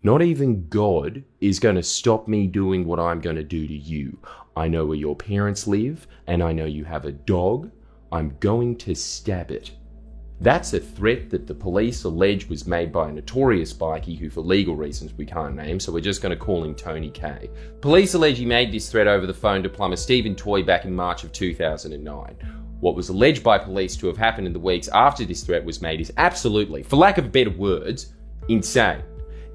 Not even God is going to stop me doing what I'm going to do to you. I know where your parents live, and I know you have a dog. I'm going to stab it. That's a threat that the police allege was made by a notorious bikie who, for legal reasons we can't name, so we're just going to call him Tony K. Police allege he made this threat over the phone to plumber Stephen Toy back in March of 2009. What was alleged by police to have happened in the weeks after this threat was made is absolutely, for lack of better words, insane.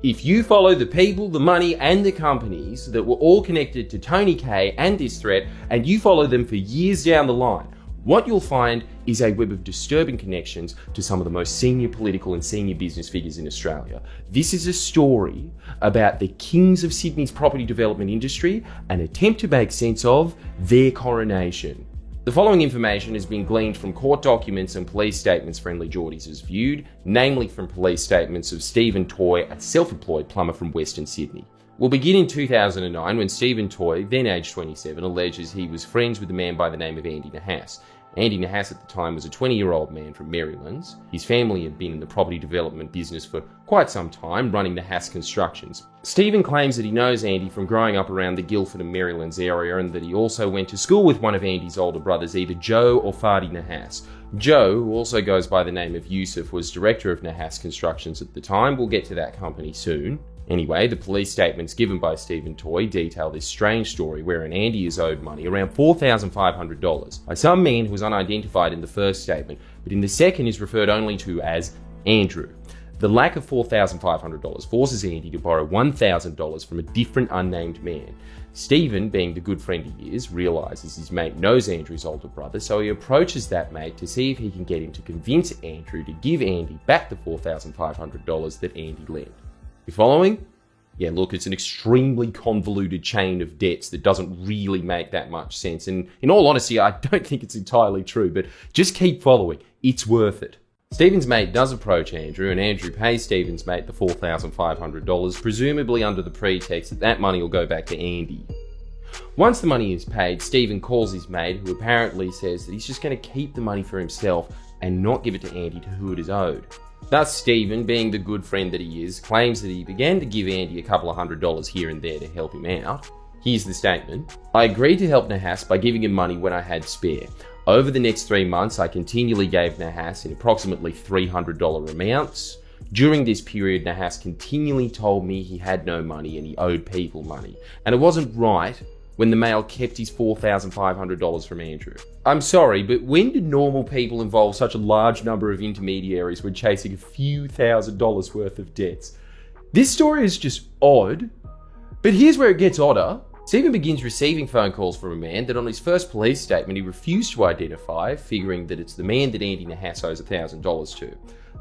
If you follow the people, the money, and the companies that were all connected to Tony K and this threat, and you follow them for years down the line, what you'll find is a web of disturbing connections to some of the most senior political and senior business figures in Australia. This is a story about the kings of Sydney's property development industry, an attempt to make sense of their coronation. The following information has been gleaned from court documents and police statements Friendly Geordies has viewed, namely from police statements of Stephen Toy, a self-employed plumber from Western Sydney. We'll begin in 2009 when Stephen Toy, then aged 27, alleges he was friends with a man by the name of Andy Nahas. Andy Nahas at the time was a 20-year-old man from Marylands. His family had been in the property development business for quite some time, running Nahas Constructions. Stephen claims that he knows Andy from growing up around the Guildford and Marylands area, and that he also went to school with one of Andy's older brothers, either Joe or Fadi Nahas. Joe, who also goes by the name of Yusuf, was director of Nahas Constructions at the time. We'll get to that company soon. Anyway, the police statements given by Stephen Toy detail this strange story wherein Andy is owed money, around $4,500, by some man who was unidentified in the first statement, but in the second is referred only to as Andrew. The lack of $4,500 forces Andy to borrow $1,000 from a different unnamed man. Stephen, being the good friend he is, realises his mate knows Andrew's older brother, so he approaches that mate to see if he can get him to convince Andrew to give Andy back the $4,500 that Andy lent. You following? Yeah, look, it's an extremely convoluted chain of debts that doesn't really make that much sense. And in all honesty, I don't think it's entirely true, but just keep following. It's worth it. Stephen's mate does approach Andrew, and Andrew pays Stephen's mate the $4,500, presumably under the pretext that that money will go back to Andy. Once the money is paid, Stephen calls his mate, who apparently says that he's just going to keep the money for himself and not give it to Andy to who it is owed. Thus, Stephen, being the good friend that he is, claims that he began to give Andy a couple of $100s here and there to help him out. Here's the statement. I agreed to help Nahas by giving him money when I had spare. Over the next 3 months, I continually gave Nahas in approximately $300 amounts. During this period, Nahas continually told me he had no money and he owed people money. And it wasn't right when the male kept his $4,500 from Andrew. I'm sorry, but when do normal people involve such a large number of intermediaries when chasing a few $1,000s worth of debts? This story is just odd, but here's where it gets odder. Stephen begins receiving phone calls from a man that on his first police statement he refused to identify, figuring that it's the man that Andy Nahas owes $1,000 to.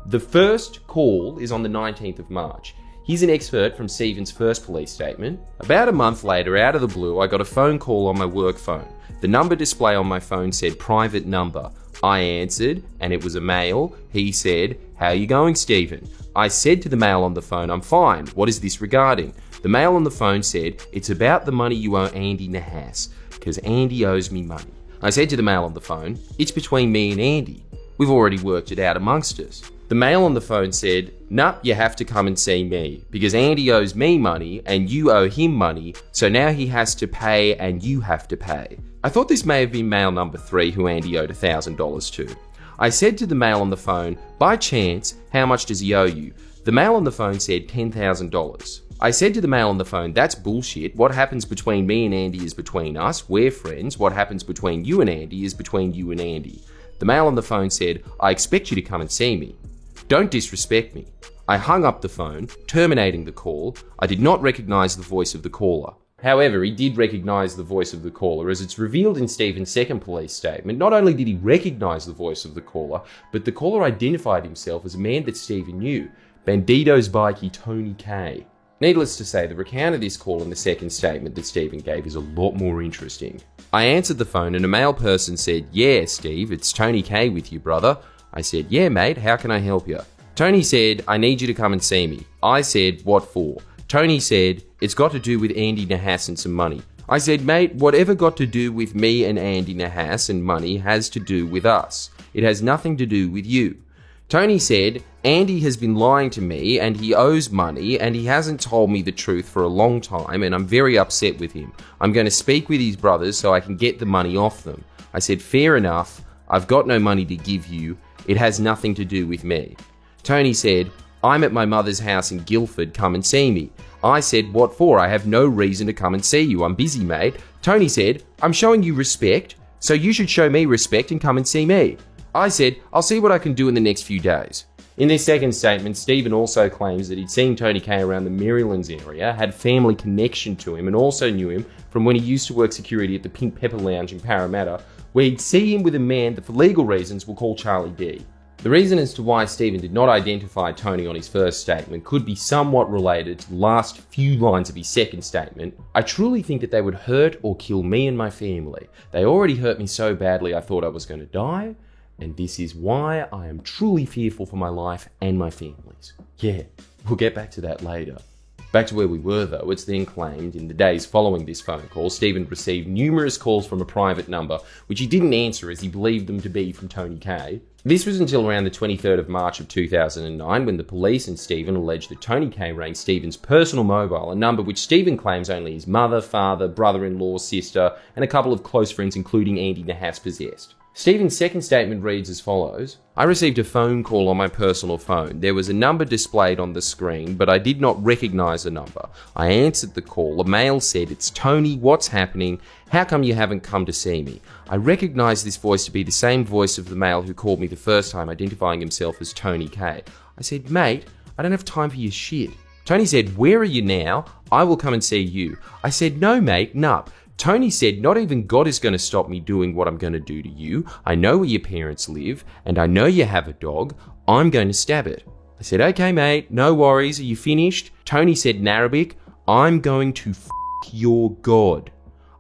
The first call is on the 19th of March. Here's an excerpt from Stephen's first police statement. About a month later, out of the blue, I got a phone call on my work phone. The number display on my phone said private number. I answered, and it was a male. He said, "How you going, Stephen?" I said to the male on the phone, "I'm fine. What is this regarding?" The male on the phone said, "It's about the money you owe Andy Nahas, because Andy owes me money." I said to the male on the phone, "It's between me and Andy. We've already worked it out amongst us." The male on the phone said, "Nah, you have to come and see me, because Andy owes me money and you owe him money, so now he has to pay and you have to pay." I thought this may have been male number 3 who Andy owed $1,000 to. I said to the male on the phone, "By chance, how much does he owe you?" The male on the phone said $10,000. I said to the male on the phone, "That's bullshit. What happens between me and Andy is between us. We're friends. What happens between you and Andy is between you and Andy." The male on the phone said, "I expect you to come and see me. Don't disrespect me." I hung up the phone, terminating the call. I did not recognise the voice of the caller. However, he did recognise the voice of the caller, as it's revealed in Stephen's second police statement. Not only did he recognise the voice of the caller, but the caller identified himself as a man that Stephen knew, Bandito's bikie Tony K. Needless to say, the recount of this call in the second statement that Stephen gave is a lot more interesting. I answered the phone and a male person said, "Yeah, Steve, it's Tony K with you, brother." I said, "Yeah, mate, how can I help you?" Tony said, "I need you to come and see me." I said, "What for?" Tony said, "It's got to do with Andy Nahas and some money." I said, "Mate, whatever got to do with me and Andy Nahas and money has to do with us. It has nothing to do with you." Tony said, Andy has been lying to me and he owes money and he hasn't told me the truth for a long time and I'm very upset with him. I'm going to speak with his brothers so I can get the money off them. I said, fair enough. I've got no money to give you. It has nothing to do with me. Tony said, I'm at my mother's house in Guildford. Come and see me. I said, what for? I have no reason to come and see you. I'm busy, mate. Tony said, I'm showing you respect, so you should show me respect and come and see me. I said, I'll see what I can do in the next few days. In this second statement, Stephen also claims that he'd seen Tony K around the Marylands area, had family connection to him, and also knew him from when he used to work security at the Pink Pepper Lounge in Parramatta, where he'd see him with a man that for legal reasons we'll call Charlie D. The reason as to why Stephen did not identify Tony on his first statement could be somewhat related to the last few lines of his second statement. I truly think that they would hurt or kill me and my family. They already hurt me so badly I thought I was going to die. And this is why I am truly fearful for my life and my family's. Yeah, we'll get back to that later. Back to where we were though, it's then claimed in the days following this phone call, Stephen received numerous calls from a private number, which he didn't answer as he believed them to be from Tony K. This was until around the 23rd of March of 2009 when the police and Stephen alleged that Tony K rang Stephen's personal mobile, a number which Stephen claims only his mother, father, brother-in-law, sister, and a couple of close friends including Andy Nahas possessed. Stephen's second statement reads as follows. I received a phone call on my personal phone. There was a number displayed on the screen, but I did not recognise the number. I answered the call. A male said, it's Tony, what's happening? How come you haven't come to see me? I recognised this voice to be the same voice of the male who called me the first time, identifying himself as Tony K. I said, mate, I don't have time for your shit. Tony said, where are you now? I will come and see you. I said, no mate, nup. Tony said, not even God is going to stop me doing what I'm going to do to you. I know where your parents live, and I know you have a dog. I'm going to stab it. I said, okay, mate, no worries. Are you finished? Tony said in Arabic, I'm going to f*** your God.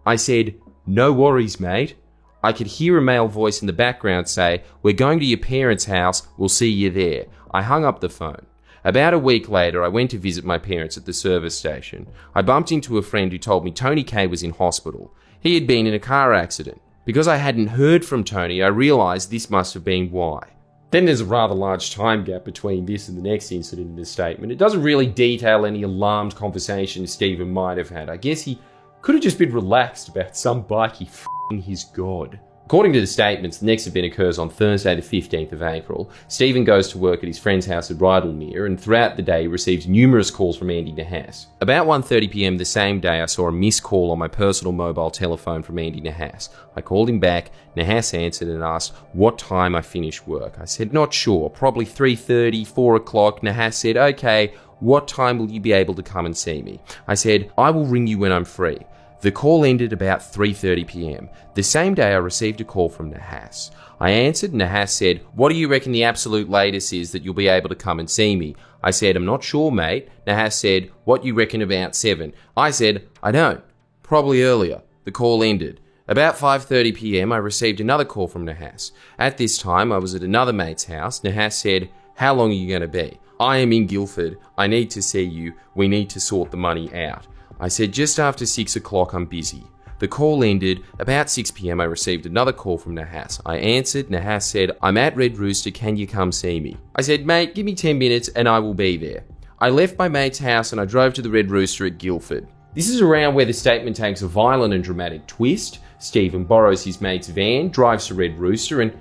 I said, no worries, mate. I could hear a male voice in the background say, we're going to your parents' house. We'll see you there. I hung up the phone. About a week later, I went to visit my parents at the service station. I bumped into a friend who told me Tony K was in hospital. He had been in a car accident. Because I hadn't heard from Tony, I realised this must have been why. Then there's a rather large time gap between this and the next incident in the statement. It doesn't really detail any alarmed conversations Stephen might have had. I guess he could have just been relaxed about some bikey f***ing his God. According to the statements, the next event occurs on Thursday the 15th of April. Stephen goes to work at his friend's house at Rydalmere, and throughout the day he receives numerous calls from Andy Nahas. About 1:30 PM the same day I saw a missed call on my personal mobile telephone from Andy Nahas. I called him back, Nahas answered and asked what time I finished work. I said not sure, probably 3:30, 4 o'clock. Nahas said, okay, what time will you be able to come and see me? I said, I will ring you when I'm free. The call ended about 3:30 PM. The same day I received a call from Nahas. I answered, Nahas said, what do you reckon the absolute latest is that you'll be able to come and see me? I said, I'm not sure, mate. Nahas said, what you reckon about 7? I said, I don't. Probably earlier. The call ended. About 5:30 PM I received another call from Nahas. At this time I was at another mate's house. Nahas said, how long are you going to be? I am in Guildford. I need to see you. We need to sort the money out. I said, just after 6 o'clock, I'm busy. The call ended. About 6 PM, I received another call from Nahas. I answered. Nahas said, I'm at Red Rooster. Can you come see me? I said, mate, give me 10 minutes and I will be there. I left my mate's house and I drove to the Red Rooster at Guildford. This is around where the statement takes a violent and dramatic twist. Stephen borrows his mate's van, drives to Red Rooster, and,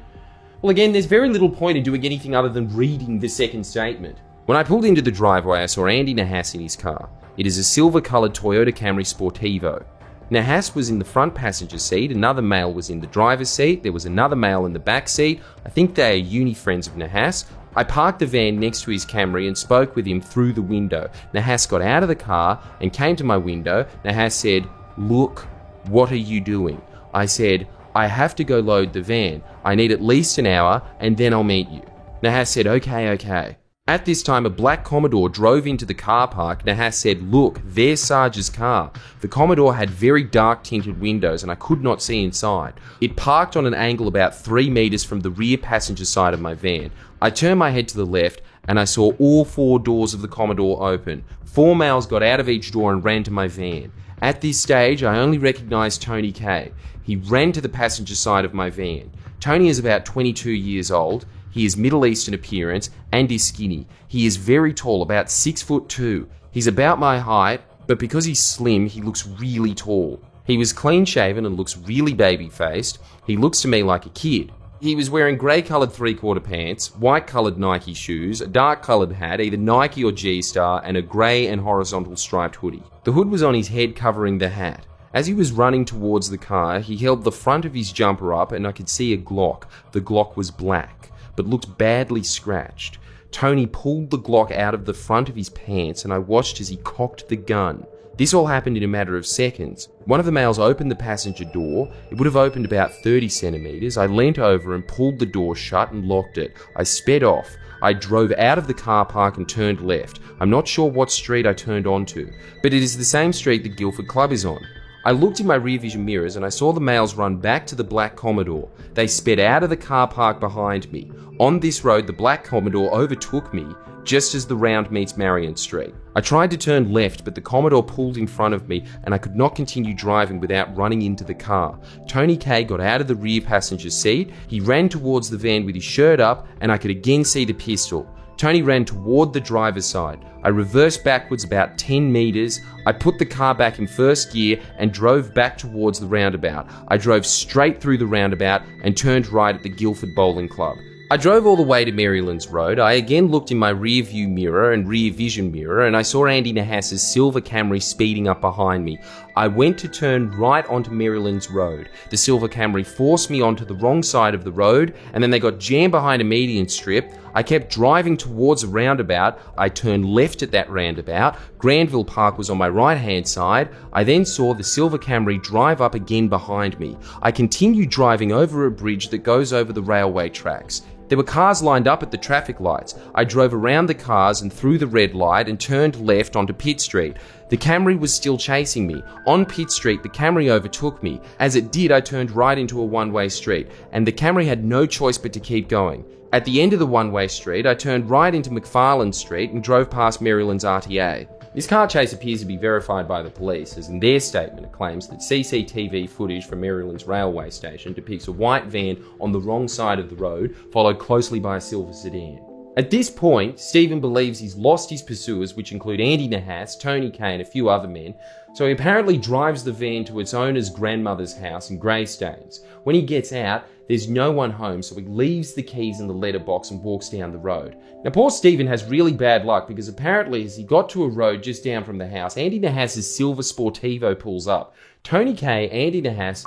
well, again, there's very little point in doing anything other than reading the second statement. When I pulled into the driveway, I saw Andy Nahas in his car. It is a silver-coloured Toyota Camry Sportivo. Nahas was in the front passenger seat, another male was in the driver's seat, there was another male in the back seat. I think they are uni friends of Nahas. I parked the van next to his Camry and spoke with him through the window. Nahas got out of the car and came to my window. Nahas said, look, what are you doing? I said, I have to go load the van. I need at least an hour and then I'll meet you. Nahas said, okay. At this time, a black Commodore drove into the car park. Nahas said, look, there's Sarge's car. The Commodore had very dark tinted windows and I could not see inside. It parked on an angle about 3 meters from the rear passenger side of my van. I turned my head to the left and I saw all 4 doors of the Commodore open. 4 males got out of each door and ran to my van. At this stage, I only recognized Tony K. He ran to the passenger side of my van. Tony is about 22 years old. He is Middle Eastern appearance and is skinny. He is very tall, about 6'2". He's about my height, but because he's slim, he looks really tall. He was clean shaven and looks really baby-faced. He looks to me like a kid. He was wearing grey-coloured three-quarter pants, white-coloured Nike shoes, a dark-coloured hat, either Nike or G-Star, and a grey and horizontal striped hoodie. The hood was on his head covering the hat. As he was running towards the car, he held the front of his jumper up and I could see a Glock. The Glock was black, but looked badly scratched. Tony pulled the Glock out of the front of his pants and I watched as he cocked the gun. This all happened in a matter of seconds. One of the males opened the passenger door. It would have opened about 30 centimetres. I leant over and pulled the door shut and locked it. I sped off. I drove out of the car park and turned left. I'm not sure what street I turned onto, but it is the same street the Guildford Club is on. I looked in my rear vision mirrors and I saw the males run back to the black Commodore. They sped out of the car park behind me. On this road, the black Commodore overtook me just as the round meets Marion Street. I tried to turn left, but the Commodore pulled in front of me and I could not continue driving without running into the car. Tony K got out of the rear passenger seat. He ran towards the van with his shirt up and I could again see the pistol. Tony ran toward the driver's side. I reversed backwards about 10 metres. I put the car back in first gear and drove back towards the roundabout. I drove straight through the roundabout and turned right at the Guildford Bowling Club. I drove all the way to Marylands Road. I again looked in my rear view mirror and rear vision mirror and I saw Andy Nahas's silver Camry speeding up behind me. I went to turn right onto Marylands Road. The silver Camry forced me onto the wrong side of the road and then they got jammed behind a median strip. I kept driving towards a roundabout. I turned left at that roundabout. Granville Park was on my right hand side. I then saw the silver Camry drive up again behind me. I continued driving over a bridge that goes over the railway tracks. There were cars lined up at the traffic lights. I drove around the cars and through the red light and turned left onto Pitt Street. The Camry was still chasing me. On Pitt Street, the Camry overtook me. As it did, I turned right into a one-way street, and the Camry had no choice but to keep going. At the end of the one-way street, I turned right into McFarland Street and drove past Maryland's RTA. This car chase appears to be verified by the police, as in their statement it claims that CCTV footage from Maryland's railway station depicts a white van on the wrong side of the road, followed closely by a silver sedan. At this point, Stephen believes he's lost his pursuers, which include Andy Nahas, Tony K and a few other men, so he apparently drives the van to its owner's grandmother's house in Greystanes. When he gets out, there's no one home, so he leaves the keys in the letterbox and walks down the road. Now, poor Stephen has really bad luck because apparently as he got to a road just down from the house, Andy Nahas's silver Sportivo pulls up. Tony K, Andy Nahas,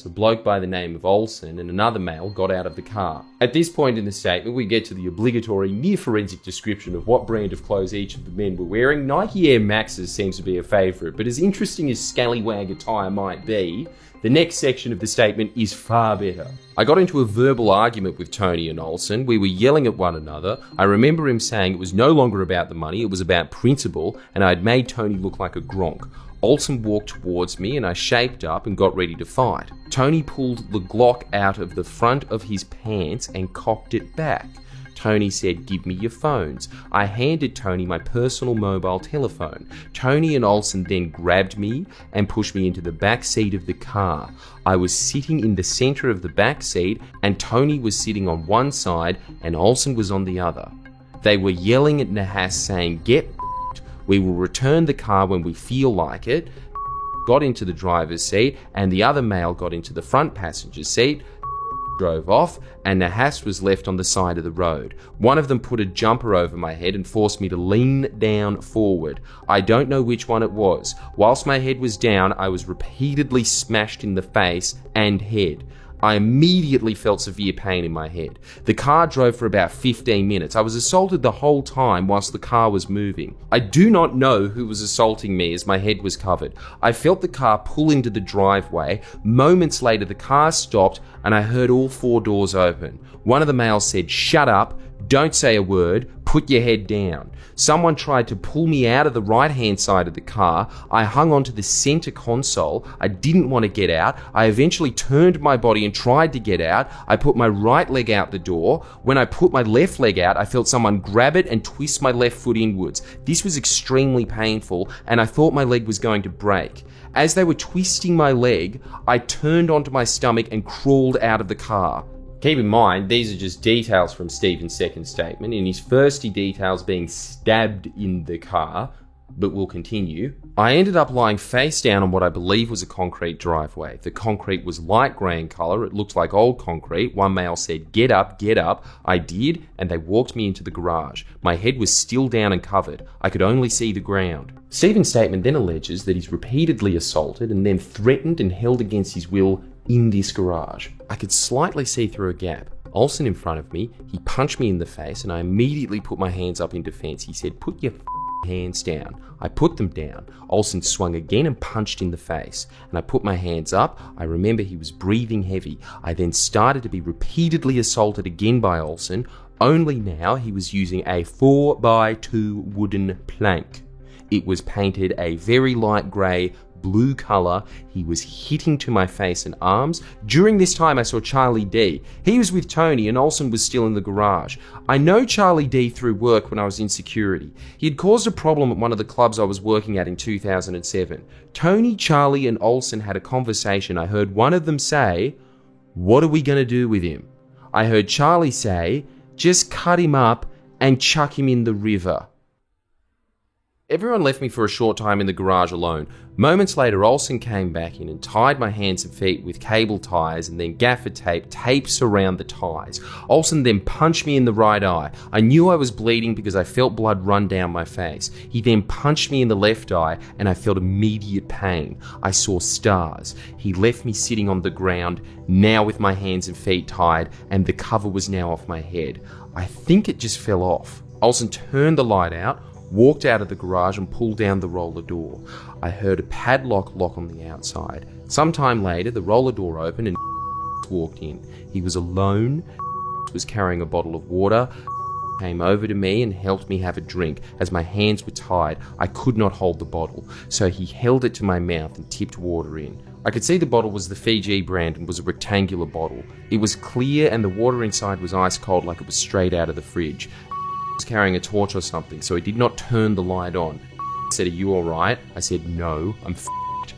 a bloke by the name of Olsen and another male got out of the car. At this point in the statement, we get to the obligatory near-forensic description of what brand of clothes each of the men were wearing. Nike Air Maxes seems to be a favourite, but as interesting as scallywag attire might be, the next section of the statement is far better. I got into a verbal argument with Tony and Olsen. We were yelling at one another. I remember him saying it was no longer about the money, it was about principle, and I had made Tony look like a gronk. Olsen walked towards me and I shaped up and got ready to fight. Tony pulled the Glock out of the front of his pants and cocked it back. Tony said, "Give me your phones." I handed Tony my personal mobile telephone. Tony and Olsen then grabbed me and pushed me into the back seat of the car. I was sitting in the center of the back seat and Tony was sitting on one side and Olsen was on the other. They were yelling at Nahas saying, "Get we will return the car when we feel like it." Got into the driver's seat and the other male got into the front passenger seat, drove off, and Nahas was left on the side of the road. One of them put a jumper over my head and forced me to lean down forward. I don't know which one it was. Whilst my head was down, I was repeatedly smashed in the face and head. I immediately felt severe pain in my head. The car drove for about 15 minutes. I was assaulted the whole time whilst the car was moving. I do not know who was assaulting me as my head was covered. I felt the car pull into the driveway. Moments later, the car stopped and I heard all four doors open. One of the males said, "Shut up, don't say a word, put your head down." Someone tried to pull me out of the right-hand side of the car. I hung onto the center console. I didn't want to get out. I eventually turned my body and tried to get out. I put my right leg out the door. When I put my left leg out, I felt someone grab it and twist my left foot inwards. This was extremely painful, and I thought my leg was going to break. As they were twisting my leg, I turned onto my stomach and crawled out of the car. Keep in mind, these are just details from Stephen's second statement. In his first, he details being stabbed in the car, but we'll continue. I ended up lying face down on what I believe was a concrete driveway. The concrete was light grey in colour. It looked like old concrete. One male said, "Get up, get up." I did, and they walked me into the garage. My head was still down and covered. I could only see the ground. Stephen's statement then alleges that he's repeatedly assaulted and then threatened and held against his will in this garage. I could slightly see through a gap. Olsen in front of me, he punched me in the face and I immediately put my hands up in defence. He said, "Put your hands down." I put them down. Olsen swung again and punched in the face, and I put my hands up. I remember he was breathing heavy. I then started to be repeatedly assaulted again by Olsen, only now he was using a 4x2 wooden plank. It was painted a very light grey blue colour. He was hitting to my face and arms. During this time I saw Charlie D. He was with Tony and Olsen was still in the garage. I know Charlie D through work when I was in security. He had caused a problem at one of the clubs I was working at in 2007. Tony, Charlie and Olsen had a conversation. I heard one of them say, "What are we going to do with him?" I heard Charlie say, "Just cut him up and chuck him in the river." Everyone left me for a short time in the garage alone. Moments later, Olsen came back in and tied my hands and feet with cable ties and then gaffer tapes around the ties. Olsen then punched me in the right eye. I knew I was bleeding because I felt blood run down my face. He then punched me in the left eye and I felt immediate pain. I saw stars. He left me sitting on the ground, now with my hands and feet tied, and the cover was now off my head. I think it just fell off. Olsen turned the light out, walked out of the garage and pulled down the roller door. I heard a padlock lock on the outside. Sometime later, the roller door opened and walked in. He was alone, was carrying a bottle of water, came over to me and helped me have a drink. As my hands were tied, I could not hold the bottle, so he held it to my mouth and tipped water in. I could see the bottle was the Fiji brand and was a rectangular bottle. It was clear and the water inside was ice cold like it was straight out of the fridge. Was carrying a torch or something, so he did not turn the light on. He said, "Are you alright?" I said, "No, I'm f***ed."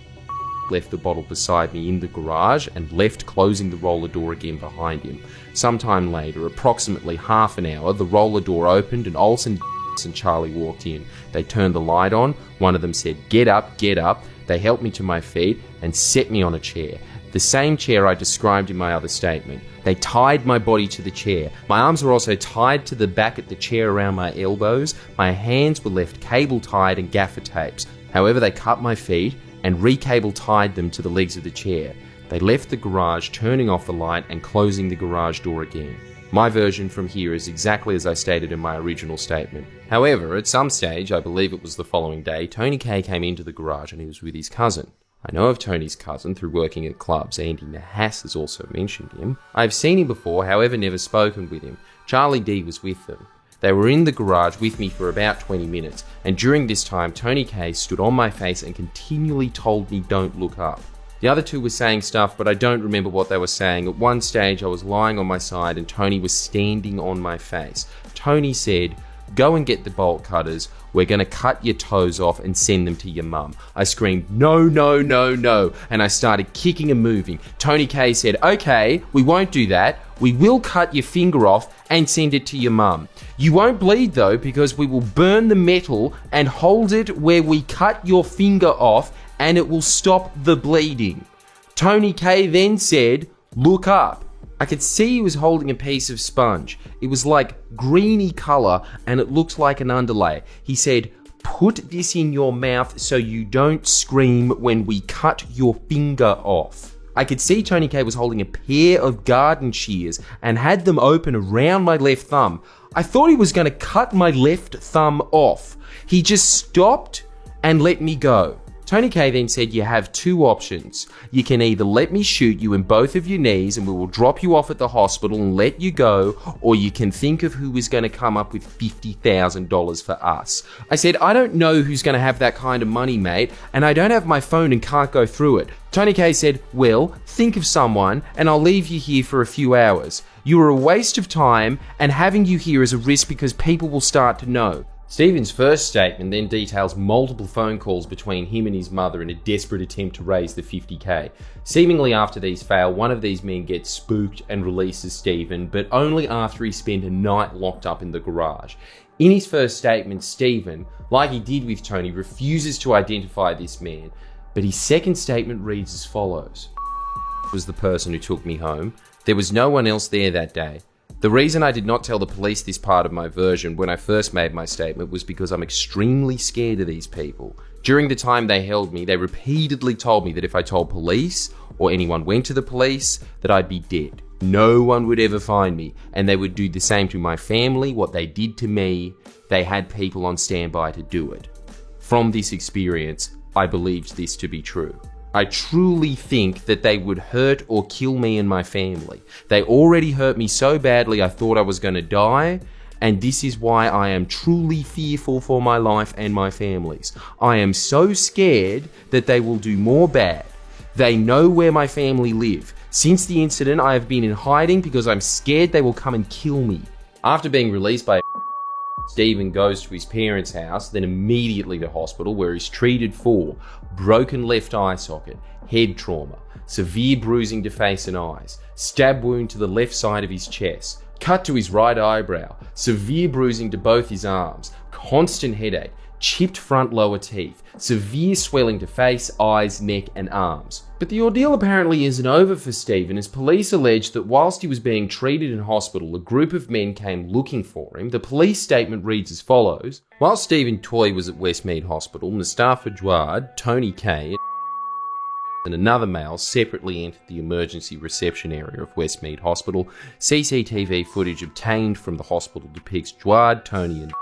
Left the bottle beside me in the garage and left, closing the roller door again behind him. Sometime later, approximately half an hour, the roller door opened and Olsen and Charlie walked in. They turned the light on. One of them said, "Get up, get up." They helped me to my feet and set me on a chair. The same chair I described in my other statement. They tied my body to the chair. My arms were also tied to the back of the chair around my elbows. My hands were left cable tied and gaffer tapes. However, they cut my feet and re-cable tied them to the legs of the chair. They left the garage, turning off the light and closing the garage door again. My version from here is exactly as I stated in my original statement. However, at some stage, I believe it was the following day, Tony K came into the garage and he was with his cousin. I know of Tony's cousin through working at clubs. Andy Nahas has also mentioned him. I have seen him before, however never spoken with him. Charlie D was with them. They were in the garage with me for about 20 minutes, and during this time Tony K stood on my face and continually told me don't look up. The other two were saying stuff, but I don't remember what they were saying. At one stage I was lying on my side and Tony was standing on my face. Tony said, "Go and get the bolt cutters. We're going to cut your toes off and send them to your mum." I screamed, "No, no, no, no," and I started kicking and moving. Tony K said, "Okay, we won't do that. We will cut your finger off and send it to your mum. You won't bleed though, because we will burn the metal and hold it where we cut your finger off and it will stop the bleeding." Tony K then said, "Look up." I could see he was holding a piece of sponge. It was like greeny colour and it looked like an underlay. He said, "Put this in your mouth so you don't scream when we cut your finger off." I could see Tony K was holding a pair of garden shears and had them open around my left thumb. I thought he was going to cut my left thumb off. He just stopped and let me go. Tony K then said, "You have two options. You can either let me shoot you in both of your knees and we will drop you off at the hospital and let you go, or you can think of who is going to come up with $50,000 for us." I said, "I don't know who's going to have that kind of money, mate, and I don't have my phone and can't go through it." Tony K said, "Well, think of someone and I'll leave you here for a few hours. You are a waste of time and having you here is a risk because people will start to know." Stephen's first statement then details multiple phone calls between him and his mother in a desperate attempt to raise the $50,000. Seemingly after these fail, one of these men gets spooked and releases Stephen, but only after he spent a night locked up in the garage. In his first statement, Stephen, like he did with Tony, refuses to identify this man, but his second statement reads as follows. Was the person who took me home. There was no one else there that day. The reason I did not tell the police this part of my version when I first made my statement was because I'm extremely scared of these people. During the time they held me, they repeatedly told me that if I told police or anyone went to the police, that I'd be dead. No one would ever find me, and they would do the same to my family. What they did to me, they had people on standby to do it. From this experience, I believed this to be true. I truly think that they would hurt or kill me and my family. They already hurt me so badly I thought I was going to die, and this is why I am truly fearful for my life and my family's. I am so scared that they will do more bad. They know where my family live. Since the incident, I have been in hiding because I'm scared they will come and kill me. After being released by Stephen goes to his parents' house, then immediately to hospital where he's treated for broken left eye socket, head trauma, severe bruising to face and eyes, stab wound to the left side of his chest, cut to his right eyebrow, severe bruising to both his arms, constant headache, chipped front lower teeth, severe swelling to face, eyes, neck and arms. But the ordeal apparently isn't over for Stephen, as police allege that whilst he was being treated in hospital, a group of men came looking for him. The police statement reads as follows. While Stephen Toy was at Westmead Hospital, Mustafa Jawad, Tony K and another male separately entered the emergency reception area of Westmead Hospital. CCTV footage obtained from the hospital depicts Jawad, Tony and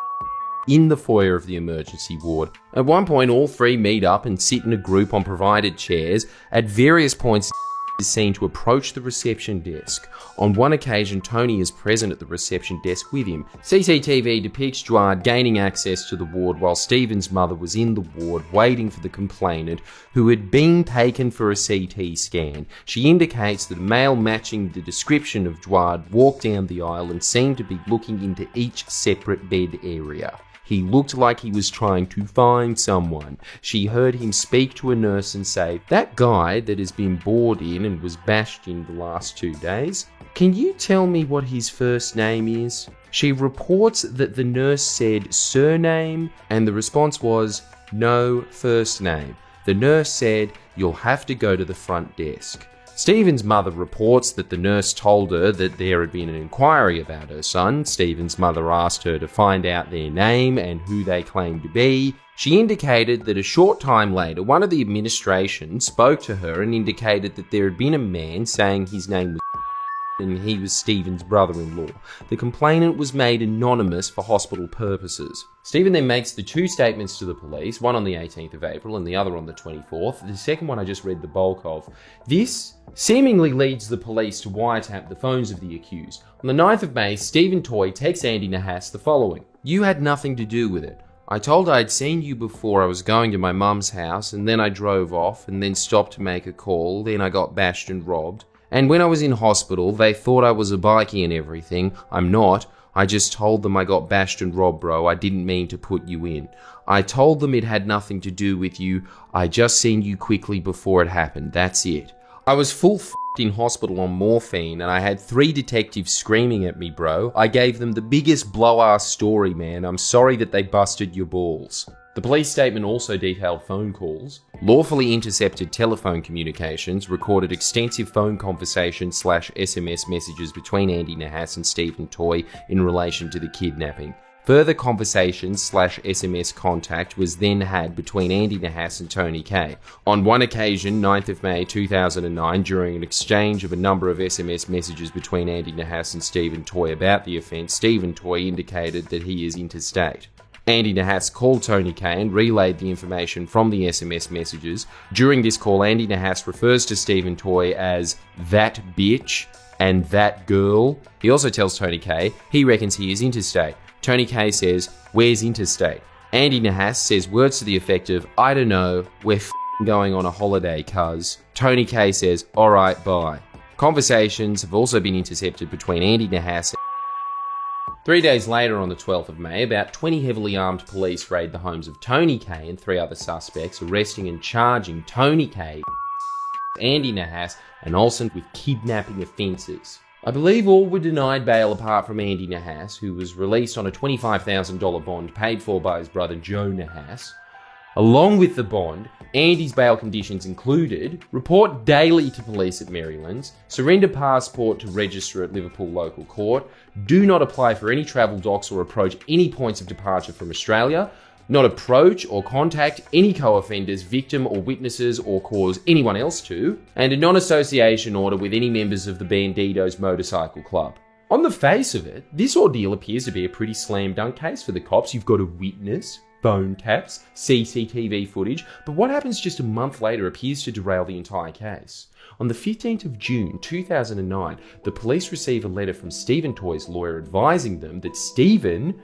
in the foyer of the emergency ward. At one point, all three meet up and sit in a group on provided chairs. At various points, is seen to approach the reception desk. On one occasion, Tony is present at the reception desk with him. CCTV depicts Jawad gaining access to the ward while Stephen's mother was in the ward waiting for the complainant, who had been taken for a CT scan. She indicates that a male matching the description of Jawad walked down the aisle and seemed to be looking into each separate bed area. He looked like he was trying to find someone. She heard him speak to a nurse and say, "That guy that has been bored in and was bashed in the last 2 days, can you tell me what his first name is?" She reports that the nurse said surname and the response was no first name. The nurse said, "You'll have to go to the front desk." Stephen's mother reports that the nurse told her that there had been an inquiry about her son. Stephen's mother asked her to find out their name and who they claimed to be. She indicated that a short time later, one of the administration spoke to her and indicated that there had been a man saying his name was and he was Stephen's brother-in-law. The complainant was made anonymous for hospital purposes. Stephen then makes the two statements to the police, one on the 18th of April and the other on the 24th. The second one I just read the bulk of. This seemingly leads the police to wiretap the phones of the accused. On the 9th of May, Stephen Toy texts Andy Nahas the following. "You had nothing to do with it. I told I'd seen you before I was going to my mum's house, and then I drove off, and then stopped to make a call, then I got bashed and robbed. And when I was in hospital, they thought I was a bikie and everything. I'm not. I just told them I got bashed and robbed, bro. I didn't mean to put you in. I told them it had nothing to do with you. I just seen you quickly before it happened. That's it. I was full in hospital on morphine and I had 3 detectives screaming at me, bro. I gave them the biggest blow-ass story, man. I'm sorry that they busted your balls." The police statement also detailed phone calls, lawfully intercepted telephone communications, recorded extensive phone conversations / SMS messages between Andy Nahas and Stephen Toy in relation to the kidnapping. Further conversations / SMS contact was then had between Andy Nahas and Tony K. On one occasion, 9th of May 2009, during an exchange of a number of SMS messages between Andy Nahas and Stephen Toy about the offence, Stephen Toy indicated that he is interstate. Andy Nahas called Tony K and relayed the information from the SMS messages. During this call, Andy Nahas refers to Stephen Toy as that bitch and that girl. He also tells Tony K he reckons he is interstate. Tony K says, "Where's interstate?" Andy Nahas says words to the effect of, "I don't know, we're going on a holiday, cuz." Tony K says, "Alright, bye." Conversations have also been intercepted between Andy Nahas 3 days later, on the 12th of May, about 20 heavily armed police raid the homes of Tony K and 3 other suspects, arresting and charging Tony K, Andy Nahas, and Olsen with kidnapping offences. I believe all were denied bail apart from Andy Nahas, who was released on a $25,000 bond paid for by his brother Joe Nahas. Along with the bond, Andy's bail conditions included report daily to police at Marylands, surrender passport to register at Liverpool local court, do not apply for any travel docs or approach any points of departure from Australia, not approach or contact any co-offenders, victim or witnesses or cause anyone else to, and a non-association order with any members of the Bandidos Motorcycle Club. On the face of it, this ordeal appears to be a pretty slam dunk case for the cops. You've got a witness, phone taps, CCTV footage, but what happens just a month later appears to derail the entire case. On the 15th of June 2009, the police receive a letter from Stephen Toy's lawyer advising them that Stephen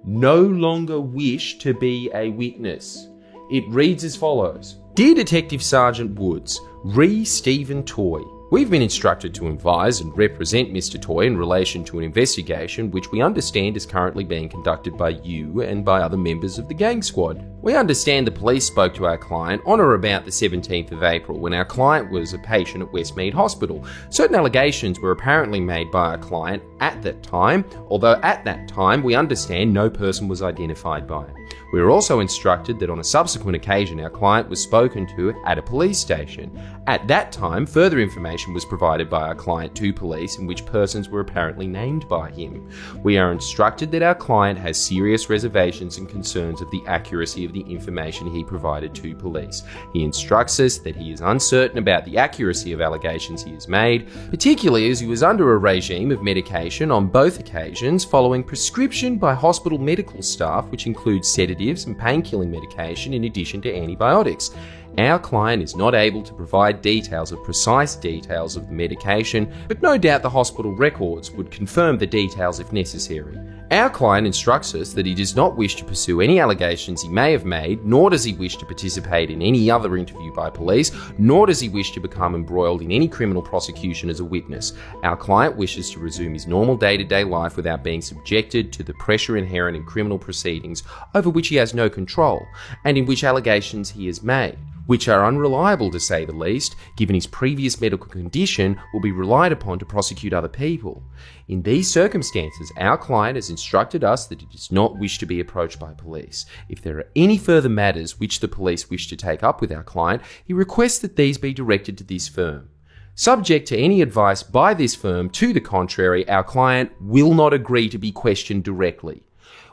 no longer wished to be a witness. It reads as follows: Dear Detective Sergeant Woods, re Stephen Toy. We've been instructed to advise and represent Mr. Toy in relation to an investigation which we understand is currently being conducted by you and by other members of the gang squad. We understand the police spoke to our client on or about the 17th of April when our client was a patient at Westmead Hospital. Certain allegations were apparently made by our client at that time, although at that time we understand no person was identified by it. We were also instructed that on a subsequent occasion our client was spoken to at a police station. At that time, further information was provided by our client to police in which persons were apparently named by him. We are instructed that our client has serious reservations and concerns of the accuracy of the information he provided to police. He instructs us that he is uncertain about the accuracy of allegations he has made, particularly as he was under a regime of medication on both occasions following prescription by hospital medical staff, which includes sedatives and painkilling medication in addition to antibiotics. Our client is not able to provide precise details of the medication, but no doubt the hospital records would confirm the details if necessary. Our client instructs us that he does not wish to pursue any allegations he may have made, nor does he wish to participate in any other interview by police, nor does he wish to become embroiled in any criminal prosecution as a witness. Our client wishes to resume his normal day-to-day life without being subjected to the pressure inherent in criminal proceedings over which he has no control, and in which allegations he has made, which are unreliable to say the least, given his previous medical condition, will be relied upon to prosecute other people. In these circumstances, our client has instructed us that he does not wish to be approached by police. If there are any further matters which the police wish to take up with our client, he requests that these be directed to this firm. Subject to any advice by this firm to the contrary, our client will not agree to be questioned directly.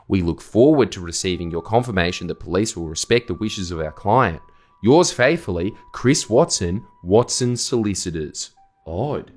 We look forward to receiving your confirmation that police will respect the wishes of our client. Yours faithfully, Chris Watson, Watson Solicitors. Odd.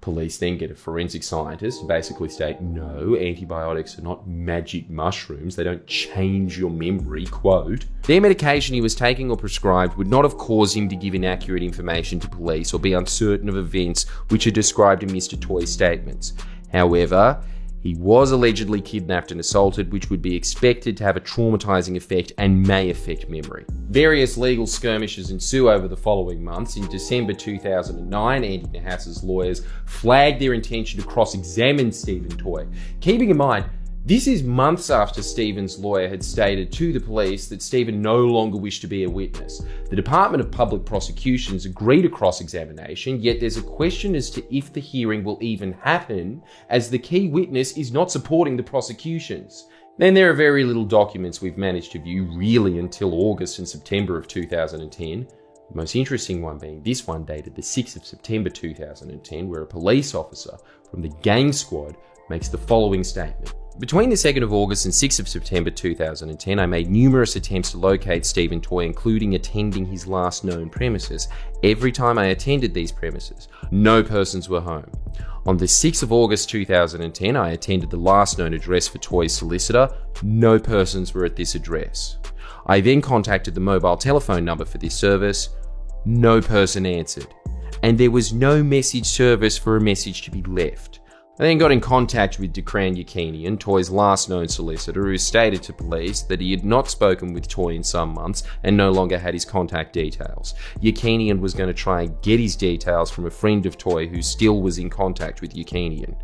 Police then get a forensic scientist to basically state, no, antibiotics are not magic mushrooms, they don't change your memory, quote. Their medication he was taking or prescribed would not have caused him to give inaccurate information to police or be uncertain of events which are described in Mr. Toy's statements. However, he was allegedly kidnapped and assaulted, which would be expected to have a traumatizing effect and may affect memory. Various legal skirmishes ensue over the following months. In December 2009, Andy Nahas's lawyers flagged their intention to cross-examine Stephen Toy. Keeping in mind, this is months after Stephen's lawyer had stated to the police that Stephen no longer wished to be a witness. The Department of Public Prosecutions agreed to cross-examination, yet there's a question as to if the hearing will even happen, as the key witness is not supporting the prosecutions. Then there are very little documents we've managed to view really until August and September of 2010. The most interesting one being this one dated the 6th of September 2010, where a police officer from the gang squad makes the following statement. Between the 2nd of August and 6th of September 2010, I made numerous attempts to locate Stephen Toy, including attending his last known premises. Every time I attended these premises, no persons were home. On the 6th of August 2010, I attended the last known address for Toy's solicitor. No persons were at this address. I then contacted the mobile telephone number for this service. No person answered. And there was no message service for a message to be left. I then got in contact with Decran Yakinian, Toy's last known solicitor, who stated to police that he had not spoken with Toy in some months and no longer had his contact details. Yakinian was going to try and get his details from a friend of Toy who still was in contact with Yakinian.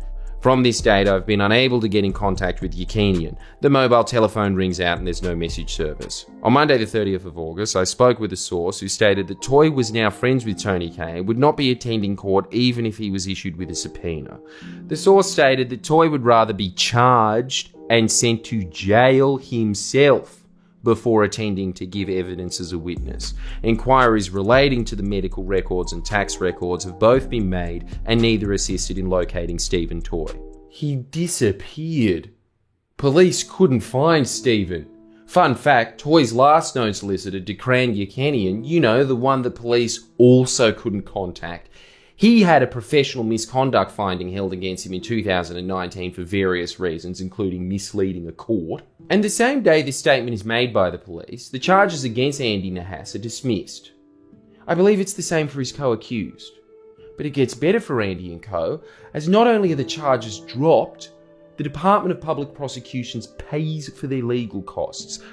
From this date, I've been unable to get in contact with Yakinian. The mobile telephone rings out and there's no message service. On Monday the 30th of August, I spoke with a source who stated that Toy was now friends with Tony K and would not be attending court even if he was issued with a subpoena. The source stated that Toy would rather be charged and sent to jail himself before attending to give evidence as a witness. Inquiries relating to the medical records and tax records have both been made and neither assisted in locating Stephen Toy. He disappeared. Police couldn't find Stephen. Fun fact, Toy's last known solicitor, Decran Yakanian, the one that police also couldn't contact. He had a professional misconduct finding held against him in 2019 for various reasons, including misleading a court. And the same day this statement is made by the police, the charges against Andy Nahas are dismissed. I believe it's the same for his co-accused. But it gets better for Andy and co, as not only are the charges dropped, the Department of Public Prosecutions pays for their legal costs.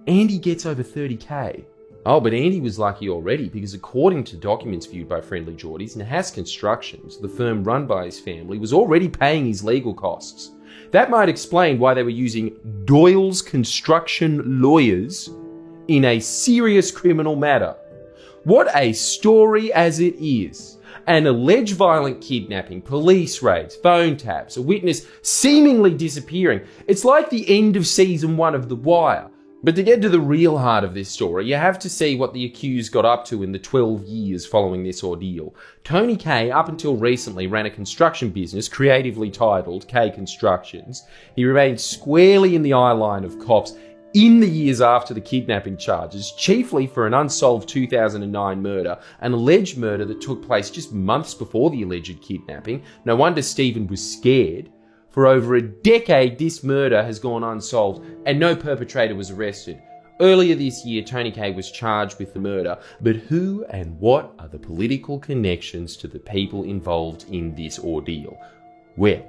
Andy gets over $30,000. Oh, but Andy was lucky already because according to documents viewed by Friendly Geordies, Nahas Constructions, the firm run by his family, was already paying his legal costs. That might explain why they were using Doyle's construction lawyers in a serious criminal matter. What a story as it is. An alleged violent kidnapping, police raids, phone taps, a witness seemingly disappearing. It's like the end of season 1 of The Wire. But to get to the real heart of this story, you have to see what the accused got up to in the 12 years following this ordeal. Tony K, up until recently, ran a construction business creatively titled K Constructions. He remained squarely in the eye line of cops in the years after the kidnapping charges, chiefly for an unsolved 2009 murder, an alleged murder that took place just months before the alleged kidnapping. No wonder Stephen was scared. For over a decade, this murder has gone unsolved and no perpetrator was arrested. Earlier this year, Tony K was charged with the murder, but who and what are the political connections to the people involved in this ordeal? Well,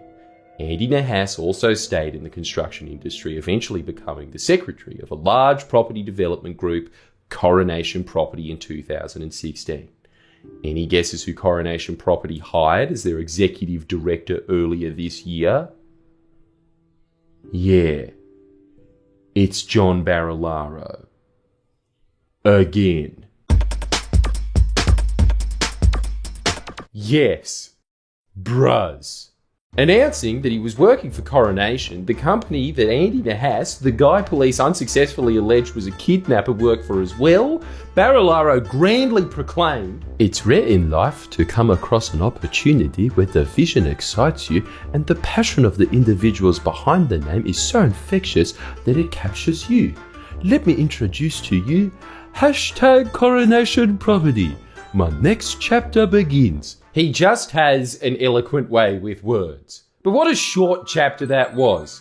Andy Nahas also stayed in the construction industry, eventually becoming the secretary of a large property development group, Coronation Property, in 2016. Any guesses who Coronation Property hired as their executive director earlier this year? Yeah, it's John Barilaro. Again. Yes, bruz. Announcing that he was working for Coronation, the company that Andy Nahas, the guy police unsuccessfully alleged was a kidnapper, worked for as well, Barilaro grandly proclaimed, "It's rare in life to come across an opportunity where the vision excites you and the passion of the individuals behind the name is so infectious that it captures you. Let me introduce to you #Coronation Property. My next chapter begins." He just has an eloquent way with words. But what a short chapter that was.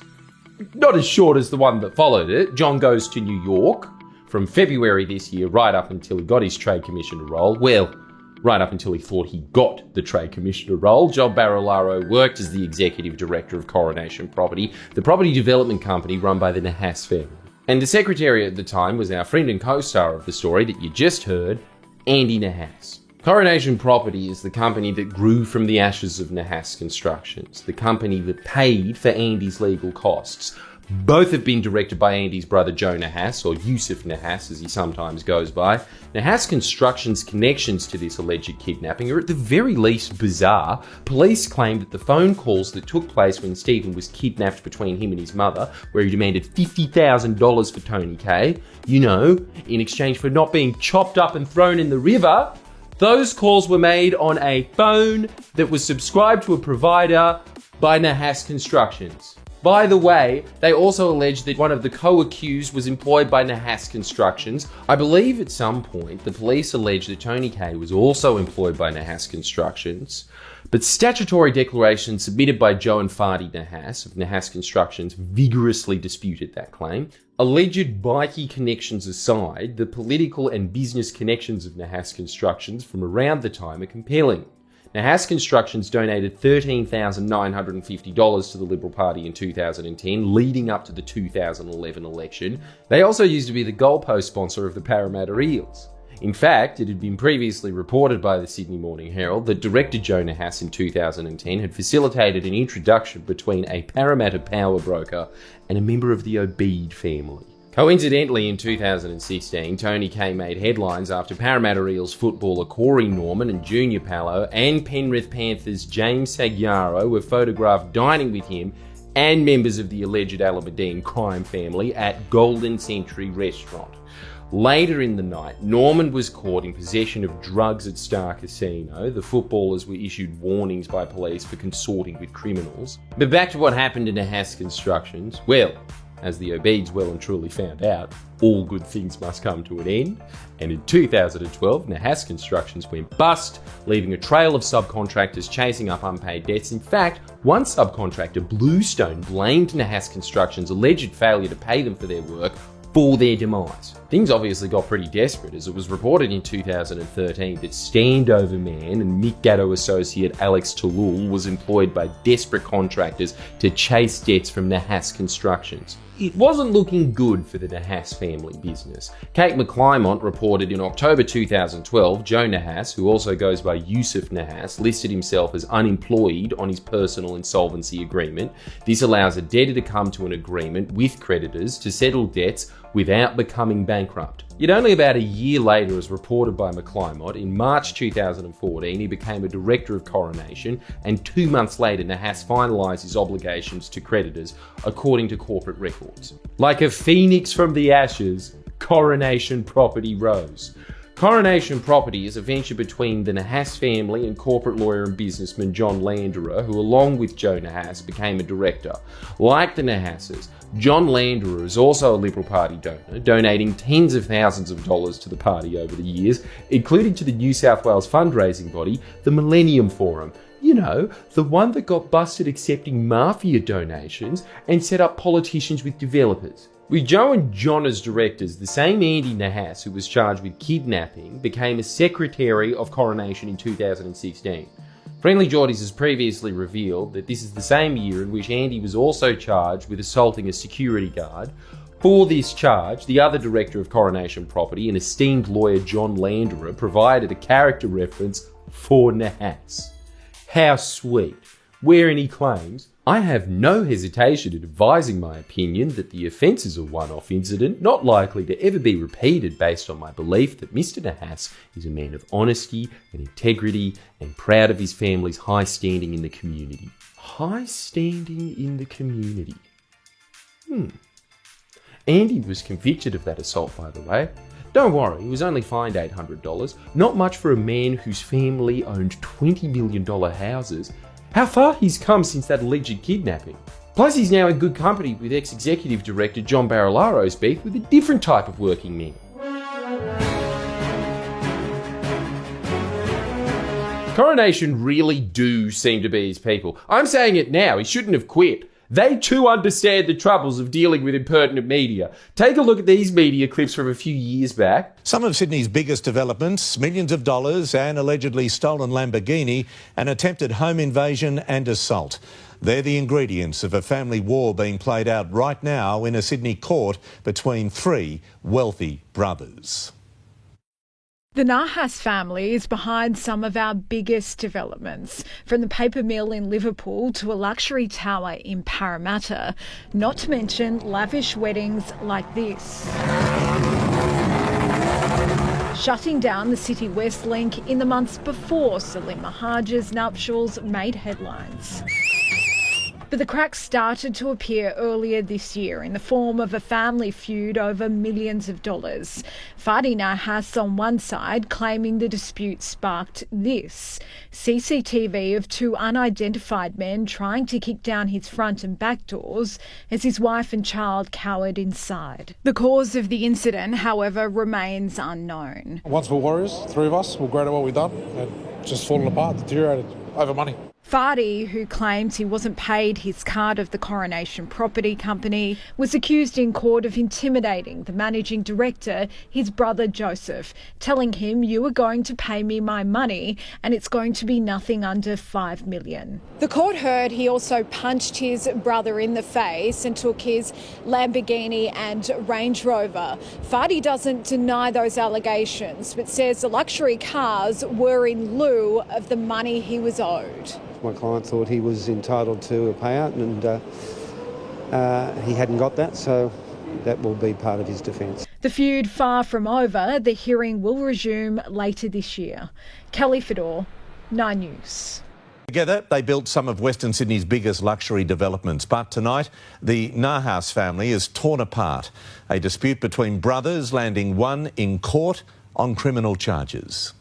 Not as short as the one that followed it. John goes to New York from February this year right up until he got his trade commissioner role. Well, right up until he thought he got the trade commissioner role. John Barilaro worked as the executive director of Coronation Property, the property development company run by the Nahas family. And the secretary at the time was our friend and co-star of the story that you just heard, Andy Nahas. Coronation Property is the company that grew from the ashes of Nahas Constructions, the company that paid for Andy's legal costs. Both have been directed by Andy's brother Joe Nahas, or Yusuf Nahas as he sometimes goes by. Nahas Constructions' connections to this alleged kidnapping are at the very least bizarre. Police claim that the phone calls that took place when Stephen was kidnapped between him and his mother, where he demanded $50,000 for Tony K, in exchange for not being chopped up and thrown in the river, those calls were made on a phone that was subscribed to a provider by Nahas Constructions. By the way, they also alleged that one of the co-accused was employed by Nahas Constructions. I believe at some point the police alleged that Tony K was also employed by Nahas Constructions, but statutory declarations submitted by Joe and Fadi Nahas of Nahas Constructions vigorously disputed that claim. Alleged bikie connections aside, the political and business connections of Nahas Constructions from around the time are compelling. Nahas Constructions donated $13,950 to the Liberal Party in 2010, leading up to the 2011 election. They also used to be the goalpost sponsor of the Parramatta Eels. In fact, it had been previously reported by the Sydney Morning Herald that director Joe Nahas in 2010 had facilitated an introduction between a Parramatta power broker and a member of the Obeid family. Coincidentally, in 2016, Tony Kay made headlines after Parramatta Eels footballer Corey Norman and Junior Palo and Penrith Panthers James Sagiaro were photographed dining with him and members of the alleged Alameddine crime family at Golden Century Restaurant. Later in the night, Norman was caught in possession of drugs at Star Casino. The footballers were issued warnings by police for consorting with criminals. But back to what happened to Nahas Constructions. Well, as the Obeids well and truly found out, all good things must come to an end. And in 2012, Nahas Constructions went bust, leaving a trail of subcontractors chasing up unpaid debts. In fact, one subcontractor, Bluestone, blamed Nahas Constructions' alleged failure to pay them for their work for their demise. Things obviously got pretty desperate, as it was reported in 2013 that Standover man and Mick Gatto associate Alex Talul was employed by desperate contractors to chase debts from Nahas Constructions. It wasn't looking good for the Nahas family business. Kate McClymont reported in October 2012, Joe Nahas, who also goes by Yusuf Nahas, listed himself as unemployed on his personal insolvency agreement. This allows a debtor to come to an agreement with creditors to settle debts without becoming bankrupt. Yet only about a year later, as reported by McClymont, in March 2014, he became a director of Coronation, and 2 months later, Nahas finalised his obligations to creditors, according to corporate records. Like a phoenix from the ashes, Coronation Property rose. Coronation Property is a venture between the Nahas family and corporate lawyer and businessman John Landerer, who along with Joe Nahas became a director. Like the Nahases, John Landerer is also a Liberal Party donor, donating tens of thousands of dollars to the party over the years, including to the New South Wales fundraising body, the Millennium Forum. You know, the one that got busted accepting mafia donations and set up politicians with developers. With Joe and John as directors, the same Andy Nahas, who was charged with kidnapping, became a secretary of Coronation in 2016. Friendly Geordies has previously revealed that this is the same year in which Andy was also charged with assaulting a security guard. For this charge, the other director of Coronation Property, an esteemed lawyer John Landerer, provided a character reference for Nahas. How sweet. Wherein he claims, "I have no hesitation in advising my opinion that the offence is a one-off incident not likely to ever be repeated based on my belief that Mr. Nahas is a man of honesty and integrity and proud of his family's high standing in the community." High standing in the community. Andy was convicted of that assault, by the way. Don't worry, he was only fined $800. Not much for a man whose family owned $20 million houses. How far he's come since that alleged kidnapping. Plus, he's now in good company with ex-executive director John Barilaro's beef with a different type of working man. Coronation really do seem to be his people. I'm saying it now, he shouldn't have quit. They too understand the troubles of dealing with impertinent media. Take a look at these media clips from a few years back. Some of Sydney's biggest developments, millions of dollars, an allegedly stolen Lamborghini, an attempted home invasion and assault. They're the ingredients of a family war being played out right now in a Sydney court between three wealthy brothers. The Nahas family is behind some of our biggest developments, from the paper mill in Liverpool to a luxury tower in Parramatta, not to mention lavish weddings like this. Shutting down the City West link in the months before Salim Mahajar's nuptials made headlines. But the cracks started to appear earlier this year in the form of a family feud over millions of dollars. Fadi Nahas on one side claiming the dispute sparked this: CCTV of two unidentified men trying to kick down his front and back doors as his wife and child cowered inside. The cause of the incident, however, remains unknown. Once we're warriors, three of us, we're great at what we've done, and just fallen apart, deteriorated over money. Fadi, who claims he wasn't paid his cut of the Coronation property company, was accused in court of intimidating the managing director, his brother Joseph, telling him, "You are going to pay me my money and it's going to be nothing under $5 million. The court heard he also punched his brother in the face and took his Lamborghini and Range Rover. Fadi doesn't deny those allegations, but says the luxury cars were in lieu of the money he was owed. My client thought he was entitled to a payout and he hadn't got that, so that will be part of his defence. The feud far from over. The hearing will resume later this year. Kelly Fedor, 9 News. Together, they built some of Western Sydney's biggest luxury developments. But tonight, the Nahas family is torn apart. A dispute between brothers landing one in court on criminal charges.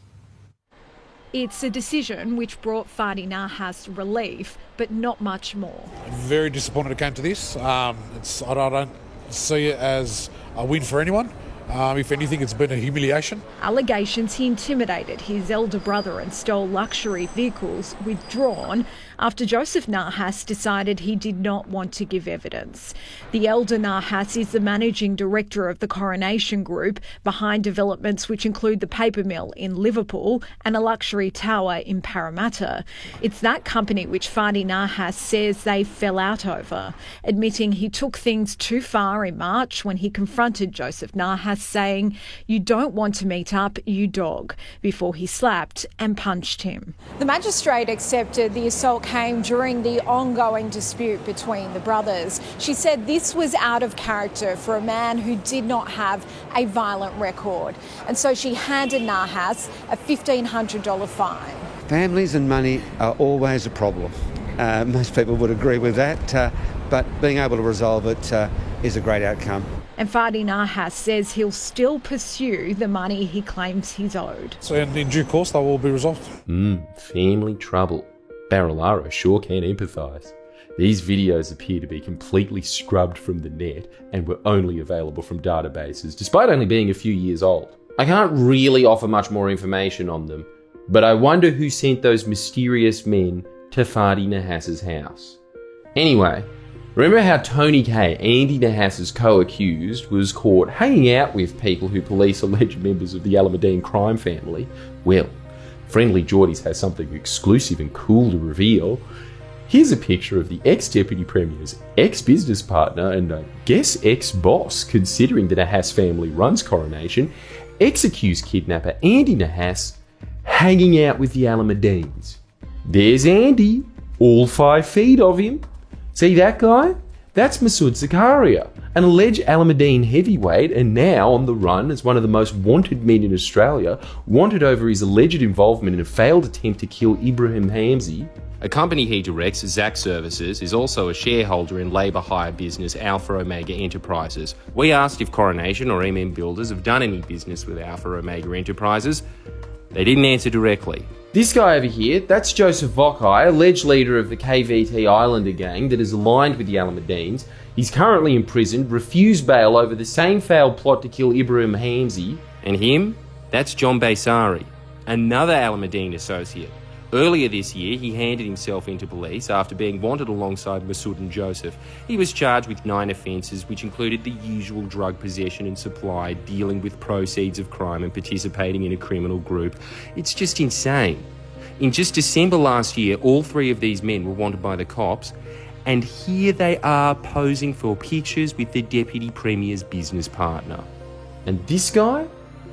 It's a decision which brought Fadi Nahas relief, but not much more. Very disappointed it came to this. I don't see it as a win for anyone. If anything, it's been a humiliation. Allegations he intimidated his elder brother and stole luxury vehicles withdrawn after Joseph Nahas decided he did not want to give evidence. The elder Nahas is the managing director of the Coronation Group, behind developments which include the paper mill in Liverpool and a luxury tower in Parramatta. It's that company which Fadi Nahas says they fell out over, admitting he took things too far in March when he confronted Joseph Nahas, saying, "You don't want to meet up, you dog," before he slapped and punched him. The magistrate accepted the assault came during the ongoing dispute between the brothers. She said this was out of character for a man who did not have a violent record. And so she handed Nahas a $1,500 fine. Families and money are always a problem. Most people would agree with that, but being able to resolve it is a great outcome. And Fadi Nahas says he'll still pursue the money he claims he's owed. So in due course, they will be resolved. Family trouble. Barilaro sure can empathise. These videos appear to be completely scrubbed from the net and were only available from databases, despite only being a few years old. I can't really offer much more information on them, but I wonder who sent those mysterious men to Fadi Nahas's house. Anyway, remember how Tony K, Andy Nahas's co-accused, was caught hanging out with people who police alleged members of the Alameddine crime family? Well, Friendly Geordies has something exclusive and cool to reveal. Here's a picture of the ex-Deputy Premier's ex-business partner and I guess ex-boss, considering the Nahas family runs Coronation, ex-accused kidnapper Andy Nahas hanging out with the Alameddines. There's Andy, all 5 feet of him. See that guy? That's Masood Zakaria, an alleged Alameddine heavyweight and now on the run as one of the most wanted men in Australia, wanted over his alleged involvement in a failed attempt to kill Ibrahim Hamzi. A company he directs, Zach Services, is also a shareholder in labour hire business Alpha Omega Enterprises. We asked if Coronation or MM Builders have done any business with Alpha Omega Enterprises. They didn't answer directly. This guy over here, that's Joseph Vokai, alleged leader of the KVT Islander gang that is aligned with the Alameddines. He's currently imprisoned, refused bail over the same failed plot to kill Ibrahim Hamzi. And him? That's John Baysari, another Alameddine associate. Earlier this year, he handed himself into police after being wanted alongside Masood and Joseph. He was charged with 9 offences, which included the usual drug possession and supply, dealing with proceeds of crime and participating in a criminal group. It's just insane. In just December last year, all 3 of these men were wanted by the cops, and here they are posing for pictures with the Deputy Premier's business partner. And this guy?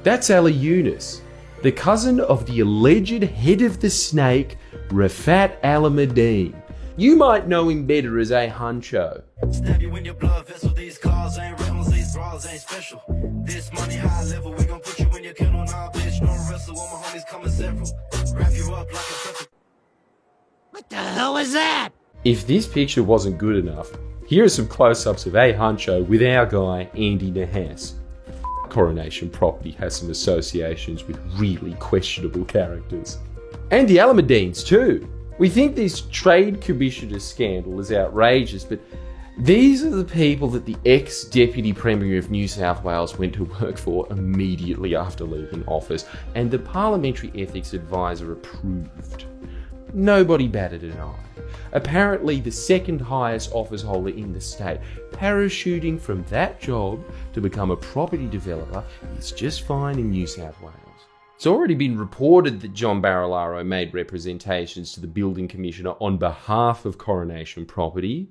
That's Ali Yunus, the cousin of the alleged head of the snake, Rafat Alameddine. You might know him better as a huncho. Stab you in your blood vessel, these cars ain't rentals, these bras ain't special. This money high level, we gon' put you in your kennel, nah bitch, no wrestle, all my homies coming several. Wrap you up like a pretzel. What the hell is that? If this picture wasn't good enough, here are some close-ups of a huncho with our guy, Andy Nahas. Coronation property has some associations with really questionable characters. And the Alameddines too. We think this Trade Commissioner scandal is outrageous, but these are the people that the ex-Deputy Premier of New South Wales went to work for immediately after leaving office, and the Parliamentary Ethics Advisor approved. nobody batted an eye. Apparently the second highest office holder in the state, parachuting from that job to become a property developer is just fine in New South Wales. It's already been reported that John Barilaro made representations to the Building Commissioner on behalf of Coronation Property.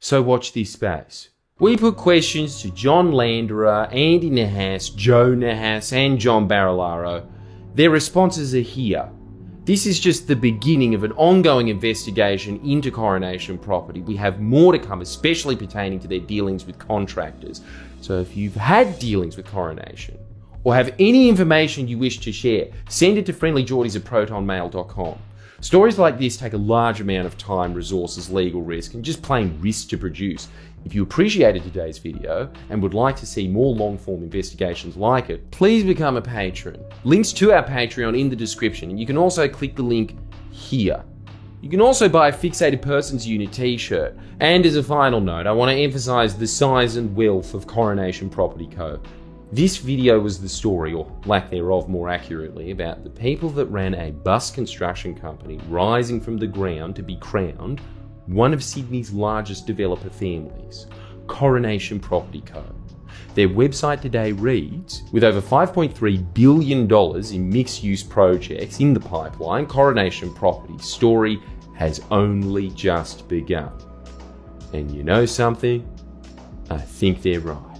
So watch this space. We put questions to John Landerer, Andy Nahas, Joe Nahas and John Barilaro. Their responses are here. This is just the beginning of an ongoing investigation into Coronation Property. We have more to come, especially pertaining to their dealings with contractors. So if you've had dealings with Coronation, or have any information you wish to share, send it to friendlyjordies@protonmail.com. Stories like this take a large amount of time, resources, legal risk, and just plain risk to produce. If you appreciated today's video and would like to see more long-form investigations like it, please become a patron. Links to our Patreon in the description, and you can also click the link here. You can also buy a Fixated Persons Unit t-shirt. And as a final note, I want to emphasize the size and wealth of Coronation Property Co. This video was the story, or lack thereof more accurately, about the people that ran a bus construction company rising from the ground to be crowned one of Sydney's largest developer families, Coronation Property Co. Their website today reads, with over $5.3 billion in mixed-use projects in the pipeline, Coronation Property's story has only just begun. And you know something? I think they're right.